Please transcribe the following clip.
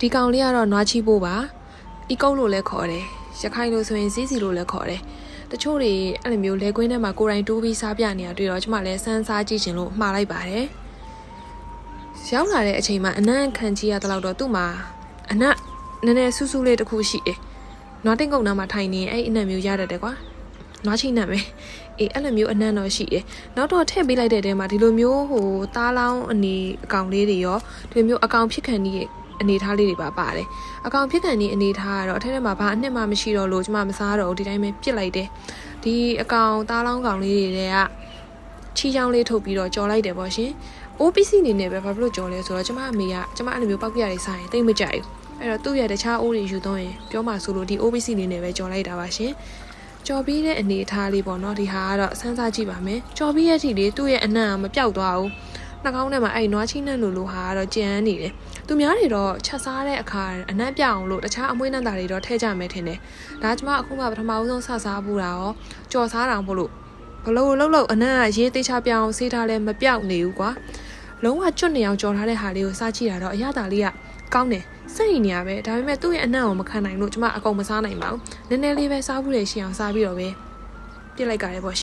ဒီကောင်လေးကတော့နွားချီပိုးပါအီကုတ်လို့လည်းခေါ်တယ်ရခိုင်လို့ဆိုရင်စီးစီလို့လည်းခေါ်တယ်တချို့တွေအဲ့လိုမျိုးလဲကွင်းထဲမှာကိုယ်တိုင်တိုးပြီးစားပြနေတာတွေ့တော့ကျမလည်းစမ်းစားကြည့်ချင်လို့မှားလိုက်ပါတယ်ရောက်လာတဲ့အချိန်မှာအနံ့ခံကြည့်ရတဲ့တော့သူ့မှာအနံ့နည်းနည်းဆူးဆူးလေးတစ်ခုရှိတယ်နွားတင်ကုန်းနားမှာထိုင်နေအဲ့အနံ့မျိုးရတတ်တယ်ကွာနွားချိနံ့ပဲအေးအဲ့လိုမျိုးအနံ့တော့ရှိတယ်နောက်တော့ထည့်ပေးလိုက်တဲ့တဲမှာဒီလိုမျိုးဟိုသားလောင်းအနေအကောင်လေးတွေရောဒီလိုမျိုးအကောင်ဖြစ်ခံနေအနေထားလေးတွေပါပါတယ်အကောင်ဖြစ်ခံနေအနေထားကတော့အထက်ထဲမှာဘာအနှစ်မှမရှိတော့လို့ကျမမစားတော့ဒီတိုင်းပဲပြစ်လိုက်တယ်ဒီအကောင်သားလောင်းကောင်လေးတွေကချီချောင်းလေးထုတ်ပြီးတော့ကြော်လိုက်တယ်ပေါ့ရှင် OPC အနေနဲ့ပဲဘာဖြစ်လို့ကြော်လဲဆိုတော့ကျမအမေကကျမအဲ့လိုမျိုးပောက်ကြရတွေစားရင်တိတ်မကြိုက်ဘူးအဲ့တော့သူ့ရဲ့တခြားအိုးတွေယူတော့ရင်ပြောမှဆိုလို့ဒီ OPC အနေနဲ့ပဲကြော်လိုက်တာပါရှင်ကြော်ပြီးတဲ့အနေထားလေးပေါ့နော်ဒီဟာကတော့စမ်းစားကြည့်ပါမယ်ကြော်ပြီးရဲ့အထိလေးသူ့ရဲ့အနံ့ကမပြောက်သွားဘူးနှာခေါင်းထဲမှာအဲ့နွားချိနံ့လိုဟာကတော့ကြမ်းနေတယ်သူများတွေတော့ချက်စားတဲ့အခါအနံ့ပြောက်အောင်လို့တခြားအမွှေးနှံတာတွေတော့ထည့်ကြမယ်ထင်တယ်ဒါကျမအခုမှပထမဦးဆုံးစစားဘူးတာရောကြော်စားတာမို့လို့ဘလို့လောက်အနံ့ကရေးသေးချပြောင်းဆေးထားလဲမပြောက်နေဘူးကွာလုံးဝကျွတ်နေအောင်ကြော်ထားတဲ့ဟာလေးကိုစားကြည့်တာတော့အရသာလေးကကောင်းတယ်စိတ်နေရပဲဒါပေမဲ့သူ့ရဲ့အနံ့ကိုမခံနိုင်လို့ကျမအကုန်မစားနိုင်ပါဘူးနည်းနည်းလေးပဲစားဘူးလေရှင်းအောင်စားပြီးတော့ပဲပြစ်လိုက်ကြတယ်ပေါ့